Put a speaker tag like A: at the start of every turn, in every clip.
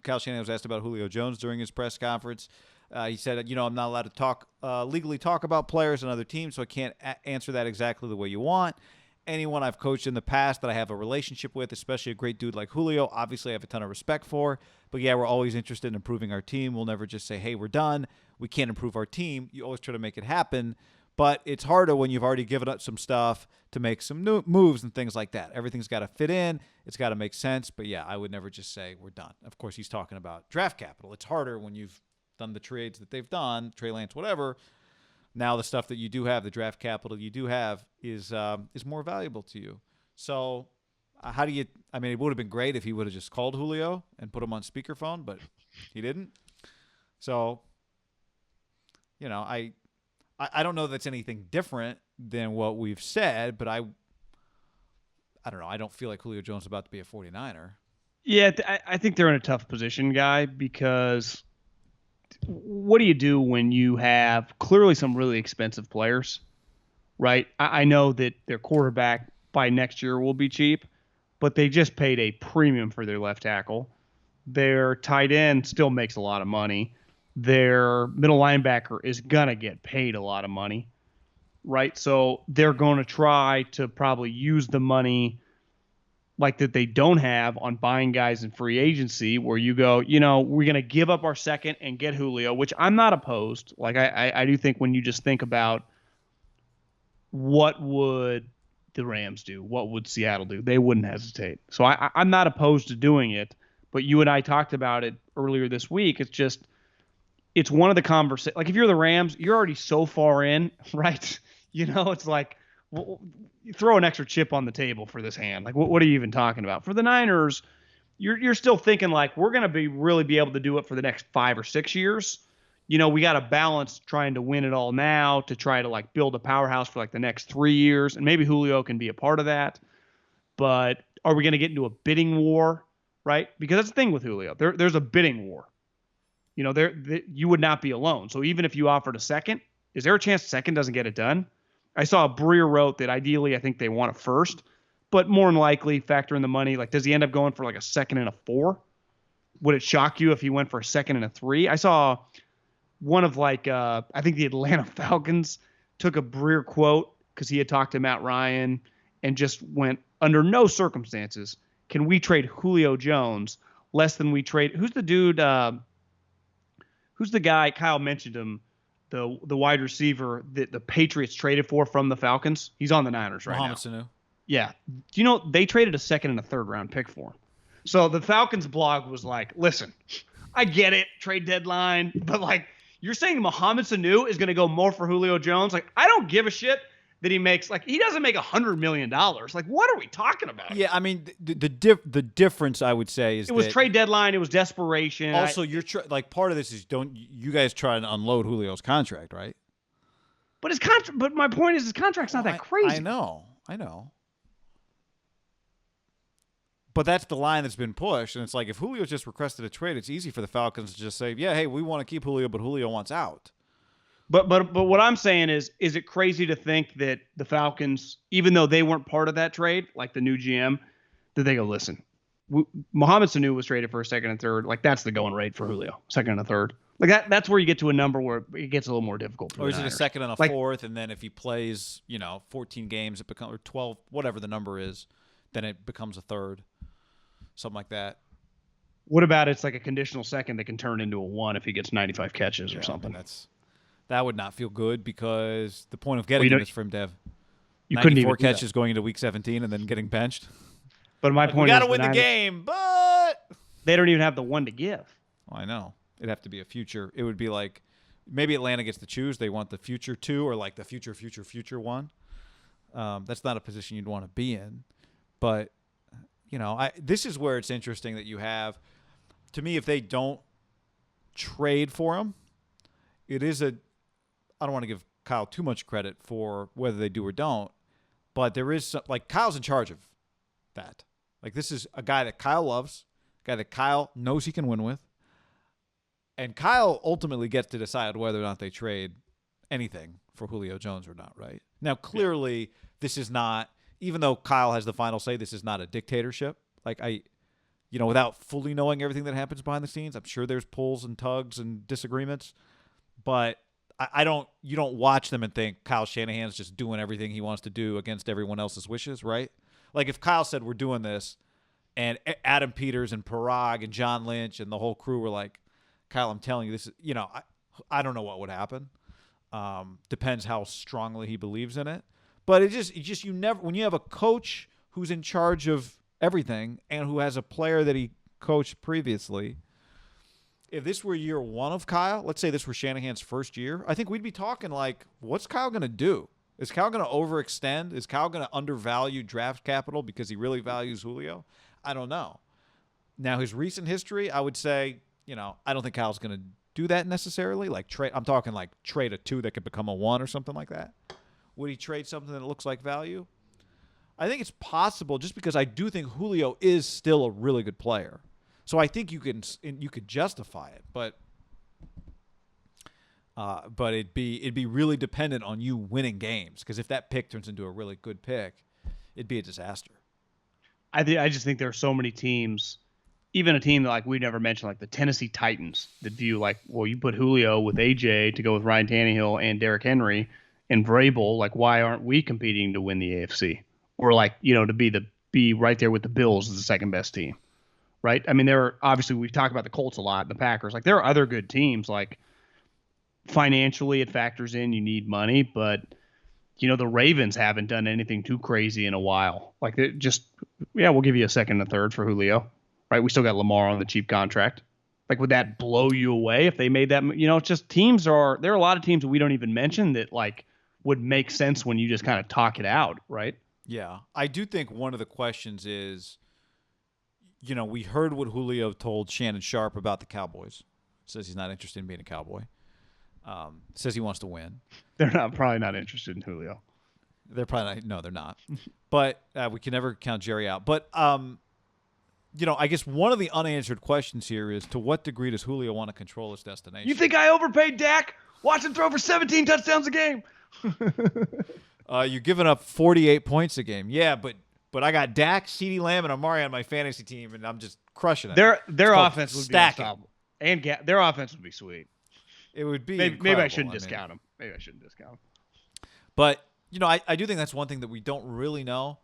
A: Kyle Shanahan was asked about Julio Jones during his press conference. He said, I'm not allowed to legally talk about players and other teams, so I can't answer that exactly the way you want. Anyone I've coached in the past that I have a relationship with, especially a great dude like Julio, obviously I have a ton of respect for. But yeah, we're always interested in improving our team. We'll never just say, hey, we're done. We can't improve our team. You always try to make it happen. But it's harder when you've already given up some stuff to make some new moves and things like that. Everything's got to fit in. It's got to make sense. But yeah, I would never just say we're done. Of course, he's talking about draft capital. It's harder when you've done the trades that they've done, Trey Lance, whatever. Now the stuff that you do have, the draft capital you do have, is more valuable to you. So how do you – I mean, it would have been great if he would have just called Julio and put him on speakerphone, but he didn't. So, I don't know that's anything different than what we've said, but I don't know. I don't feel like Julio Jones is about to be a 49er.
B: Yeah, I think they're in a tough position, Guy, because – what do you do when you have clearly some really expensive players, right? I know that their quarterback by next year will be cheap, but they just paid a premium for their left tackle. Their tight end still makes a lot of money. Their middle linebacker is going to get paid a lot of money, right? So they're going to try to probably use the money like that they don't have on buying guys in free agency, where you go, we're going to give up our second and get Julio, which I'm not opposed. Like I do think when you just think about what would the Rams do, what would Seattle do, they wouldn't hesitate. So I'm not opposed to doing it, but you and I talked about it earlier this week. It's one of the conversations. Like if you're the Rams, you're already so far in, right? It's like, well, you throw an extra chip on the table for this hand. Like, what are you even talking about? For the Niners, you're still thinking like we're going to really be able to do it for the next 5 or 6 years. We got to balance trying to win it all now to try to like build a powerhouse for like the next 3 years, and maybe Julio can be a part of that. But are we going to get into a bidding war, right? Because that's the thing with Julio. There's a bidding war. You would not be alone. So even if you offered a second, is there a chance the second doesn't get it done? I saw Breer wrote that ideally I think they want a first, but more than likely factor in the money. Like, does he end up going for like a second and a 4? Would it shock you if he went for a second and a 3? I saw one of I think the Atlanta Falcons took a Breer quote because he had talked to Matt Ryan and just went, under no circumstances can we trade Julio Jones less than we trade. Who's the dude? Who's the guy? Kyle mentioned him. The wide receiver that the Patriots traded for from the Falcons. He's on the Niners right
A: Mohamed
B: now.
A: Sanu.
B: Yeah. Do you know they traded a second and a third round pick for him? So the Falcons blog was like, listen, I get it, trade deadline, but like you're saying Mohamed Sanu is going to go more for Julio Jones? Like, I don't give a shit that he makes, like, he doesn't make $100 million. Like, what are we talking about?
A: Yeah, I mean, the difference I would say is
B: it was trade deadline. It was desperation.
A: Also, like part of this is don't you guys try and unload Julio's contract, right?
B: But his contract. But my point is his contract's not that crazy.
A: I know. But that's the line that's been pushed, and it's like if Julio just requested a trade, it's easy for the Falcons to just say, yeah, hey, we want to keep Julio, but Julio wants out.
B: But what I'm saying is it crazy to think that the Falcons, even though they weren't part of that trade, like the new GM, that they go, listen, Mohamed Sanu was traded for a second and third. Like, that's the going rate for Julio, second and a third. Like, that's where you get to a number where it gets a little more difficult.
A: Or is it a second and a fourth, and then if he plays, 14 games, it becomes, or 12, whatever the number is, then it becomes a third, something like that.
B: What about it's like a conditional second that can turn into a 1 if he gets 95 catches or something?
A: That would not feel good because the point of getting him is for him to have 94 catches going into Week 17 and then getting benched.
B: But my point is,
A: we got to win the game, but
B: they don't even have the 1 to give.
A: I know. It'd have to be a future. It would be like maybe Atlanta gets to choose. They want the future 2 or like the future 1. That's not a position you'd want to be in. But, this is where it's interesting that you have, to me, if they don't trade for him, it is I don't want to give Kyle too much credit for whether they do or don't, but there is some, like Kyle's in charge of that. Like this is a guy that Kyle loves, a guy that Kyle knows he can win with, and Kyle ultimately gets to decide whether or not they trade anything for Julio Jones or not, right? Now, clearly, this is not, even though Kyle has the final say, this is not a dictatorship. Like without fully knowing everything that happens behind the scenes. I'm sure there's pulls and tugs and disagreements, but I don't. You don't watch them and think Kyle Shanahan's just doing everything he wants to do against everyone else's wishes, right? Like if Kyle said we're doing this, and Adam Peters and Parag and John Lynch and the whole crew were like, Kyle, I'm telling you this. I don't know what would happen. Depends how strongly he believes in it. But it just you never, when you have a coach who's in charge of everything and who has a player that he coached previously, if this were year one of Kyle, let's say this were Shanahan's first year, I think we'd be talking like, what's Kyle going to do? Is Kyle going to overextend? Is Kyle going to undervalue draft capital because he really values Julio? I don't know. Now, his recent history, I would say, I don't think Kyle's going to do that necessarily. Like I'm talking like trade a 2 that could become a 1 or something like that. Would he trade something that looks like value? I think it's possible just because I do think Julio is still a really good player. So I think you could justify it, but it'd be really dependent on you winning games, because if that pick turns into a really good pick, it'd be a disaster.
B: I just think there are so many teams, even a team that like we never mentioned, like the Tennessee Titans, that view like, well, you put Julio with AJ to go with Ryan Tannehill and Derrick Henry and Vrabel, like why aren't we competing to win the AFC? Or like, to be right there with the Bills as the second best team. Right? I mean, obviously we've talked about the Colts a lot, the Packers. Like there are other good teams. Like financially it factors in, you need money, but the Ravens haven't done anything too crazy in a while. Like we'll give you a second and a third for Julio. Right? We still got Lamar on the cheap contract. Like, would that blow you away if they made that? It's just there are a lot of teams that we don't even mention that like would make sense when you just kind of talk it out, right?
A: Yeah. I do think one of the questions is, we heard what Julio told Shannon Sharp about the Cowboys. Says he's not interested in being a Cowboy. Says he wants to win.
B: They're probably not interested in Julio.
A: They're probably not. No, they're not. But we can never count Jerry out. But I guess one of the unanswered questions here is, to what degree does Julio want to control his destination?
B: You think I overpaid Dak? Watch him throw for 17 touchdowns a game.
A: You're giving up 48 points a game. Yeah, but I got Dak, CeeDee Lamb, and Amari on my fantasy team, and I'm just crushing it.
B: Their offense would be unstoppable. And their offense would be sweet.
A: It would be
B: maybe I shouldn't discount them. Maybe I shouldn't discount them.
A: But, I do think that's one thing that we don't really know.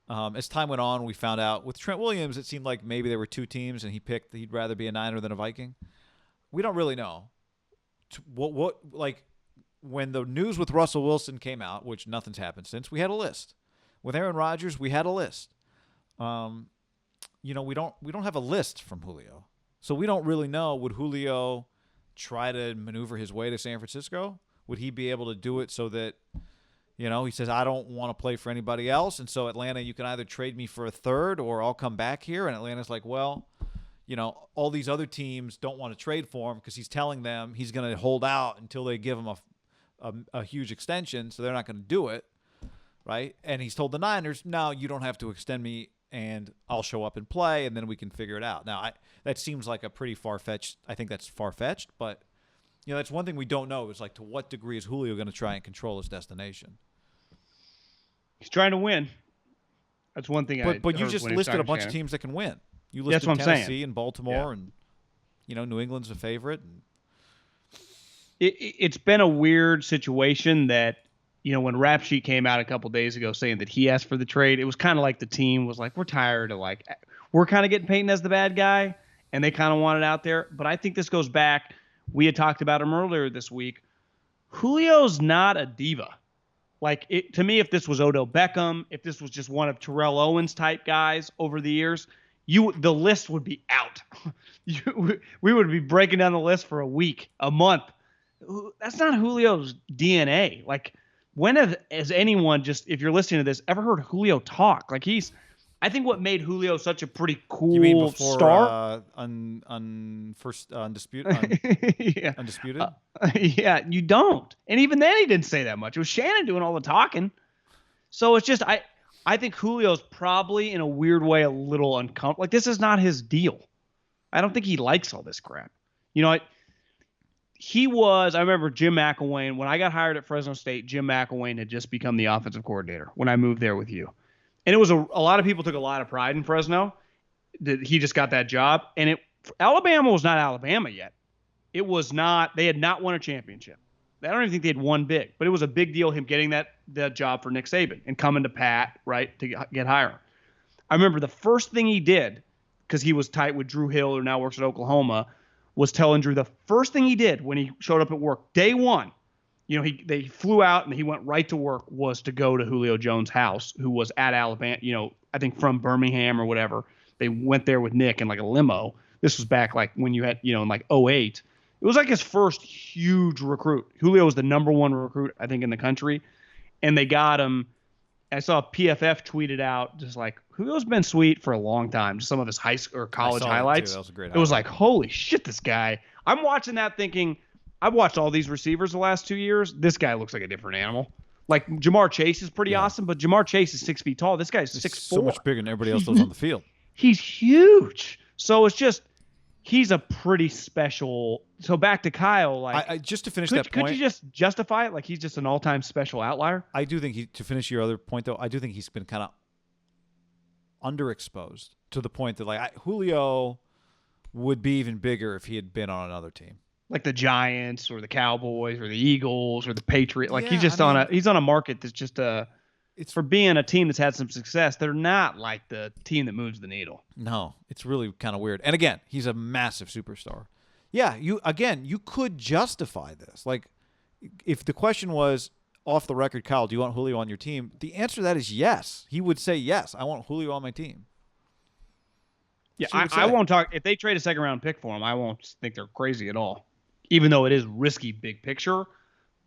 A: As time went on, we found out with Trent Williams, it seemed like maybe there were 2 teams, and he picked he'd rather be a Niner than a Viking. We don't really know. When the news with Russell Wilson came out, which nothing's happened since, we had a list. With Aaron Rodgers, we had a list. We don't have a list from Julio. So we don't really know, would Julio try to maneuver his way to San Francisco? Would he be able to do it so that, he says, I don't want to play for anybody else, and so Atlanta, you can either trade me for a third or I'll come back here. And Atlanta's like, well, all these other teams don't want to trade for him because he's telling them he's going to hold out until they give him a huge extension, so they're not going to do it, right? And he's told the Niners, no, you don't have to extend me, and I'll show up and play, and then we can figure it out. Now, that seems like a pretty far-fetched – I think that's far-fetched, but, that's one thing we don't know is, like, to what degree is Julio going to try and control his destination?
B: He's trying to win. That's one thing
A: But you just listed a bunch of teams that can win. You listed Tennessee and Baltimore, and, New England's a favorite, and
B: it's been a weird situation that, when Rap Sheet came out a couple days ago saying that he asked for the trade, it was kind of like the team was like, we're tired of we're kind of getting Peyton as the bad guy, and they kind of want it out there. But I think this goes back. We had talked about him earlier this week. Julio's not a diva. To me, if this was Odell Beckham, if this was just one of Terrell Owens type guys over the years, the list would be out. We would be breaking down the list for a week, a month. That's not Julio's DNA. When has anyone, just if you're listening to this, ever heard Julio talk? I think what made Julio such a pretty cool
A: you mean before,
B: star.
A: Undisputed.
B: Yeah.
A: Undisputed.
B: Yeah, you don't. And even then, he didn't say that much. It was Shannon doing all the talking. So it's just I think Julio's probably in a weird way a little uncomfortable. This is not his deal. I don't think he likes all this crap. I remember Jim McElwain, when I got hired at Fresno State, Jim McElwain had just become the offensive coordinator when I moved there with you. And it was a lot of people took a lot of pride in Fresno. that he just got that job. And Alabama was not Alabama yet. It was not. They had not won a championship. I don't even think they had won big, but it was a big deal him getting that job for Nick Saban and coming to Pat, right, to get hired. I remember the first thing he did, because he was tight with Drew Hill, who now works at Oklahoma, was telling Drew the first thing he did when he showed up at work, day one, they flew out and he went right to work, was to go to Julio Jones' house, who was at Alabama, I think from Birmingham or whatever. They went there with Nick in like a limo. This was back like when you had, in like '08. It was like his first huge recruit. Julio was the number one recruit, I think, in the country. And they got him. I saw PFF tweeted out just like, Julio's been sweet for a long time. Just some of his high school or college highlights.
A: That was a great
B: highlight. It was like, holy shit, this guy. I'm watching that thinking, I've watched all these receivers the last 2 years. This guy looks like a different animal. Like Jamar Chase is pretty awesome, but Jamar Chase is 6 feet tall. This guy's 6'4".
A: So much bigger than everybody else was on the field.
B: He's huge. So it's just, he's a pretty special. So back to Kyle, like
A: just to finish that point,
B: could you just justify it? Like he's just an all-time special outlier.
A: I do think to finish your other point though, I do think he's been kind of underexposed to the point that Julio would be even bigger if he had been on another team,
B: like the Giants or the Cowboys or the Eagles or the Patriots. Like he's just he's on a market that's just it's for being a team that's had some success. They're not like the team that moves the needle.
A: No, it's really kind of weird. And again, he's a massive superstar. Yeah, you could justify this. Like, if the question was off the record, Kyle, do you want Julio on your team? The answer to that is yes. He would say yes. I want Julio on my team.
B: Yeah, I won't talk. If they trade a second-round pick for him, I won't think they're crazy at all. Even though it is risky, big picture.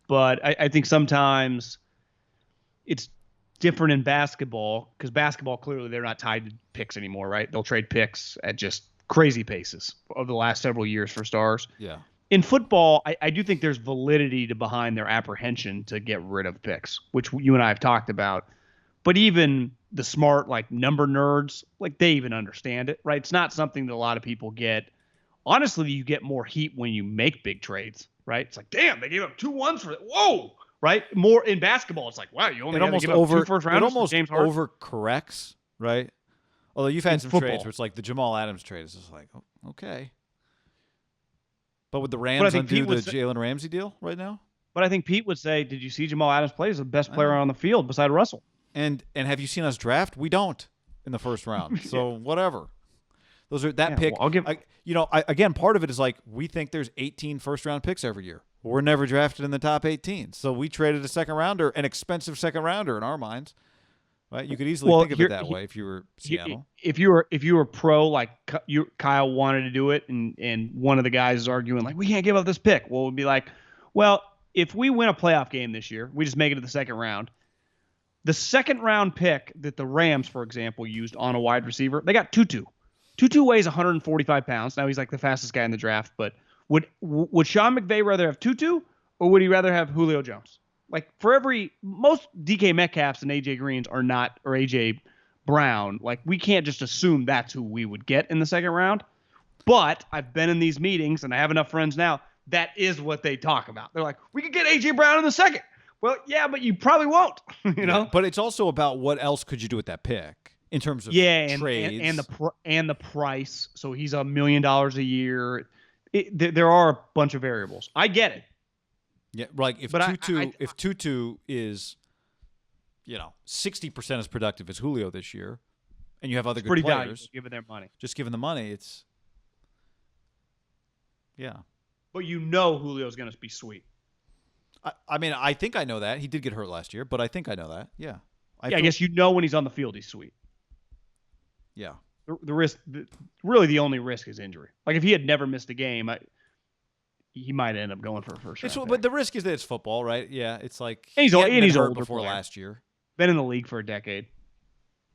B: But I think sometimes it's different in basketball, because basketball, clearly they're not tied to picks anymore, right? They'll trade picks at just crazy paces over the last several years for stars.
A: Yeah.
B: In football, I do think there's validity behind their apprehension to get rid of picks, which you and I have talked about. But even the smart, like number nerds, like they even understand it, right? It's not something that a lot of people get. Honestly, you get more heat when you make big trades, right? It's like, damn, they gave up 2 1s for it. Whoa. Right? More in basketball, it's like, wow, you only give up 2 first rounders.
A: It almost
B: James Harden.
A: overcorrects, right? Although you've had some
B: football
A: trades where it's like the Jamal Adams trade is just like, oh, okay. But would the Rams undo the Jalen Ramsey deal right now?
B: But I think Pete would say, did you see Jamal Adams play? He's the best player on the field beside Russell.
A: And have you seen us draft? We don't in the first round. So whatever. Those are that pick.
B: Well, I'll give.
A: Again, part of it is like we think there's 18 first-round picks every year. We're never drafted in the top 18. So we traded a second rounder, an expensive second rounder in our minds. Right? You could easily think of it that way if you were Seattle.
B: If you were pro, like Kyle wanted to do it, and one of the guys is arguing like, we can't give up this pick. Well, it would be like, well, if we win a playoff game this year, we just make it to the second round. The second round pick that the Rams, for example, used on a wide receiver, they got Tutu. Tutu weighs 145 pounds. Now he's like the fastest guy in the draft, but would Sean McVay rather have Tutu or would he rather have Julio Jones? Like most DK Metcalfs and AJ Greens are not, or AJ Brown. Like we can't just assume that's who we would get in the second round. But I've been in these meetings and I have enough friends now. That is what they talk about. They're like, we could get AJ Brown in the second. Well, yeah, but you probably won't, know?
A: But it's also about what else could you do with that pick in terms of trades.
B: And the price. So he's $1 million a year. There are a bunch of variables. I get it.
A: Yeah, like if Tutu is, 60% as productive as Julio this year, and you have other good
B: pretty
A: players,
B: valuable, given their money.
A: Just given the money, it's
B: But Julio's going to be sweet.
A: I mean, I think I know that. He did get hurt last year, but I think I know that. Yeah.
B: I guess when he's on the field, he's sweet.
A: Yeah.
B: The risk, really the only risk is injury. Like if he had never missed a game, he might end up going for a first round.
A: But the risk is that it's football, right? Yeah. It's like
B: he's
A: hurt
B: older
A: before
B: player.
A: Last year.
B: Been in the league for a decade.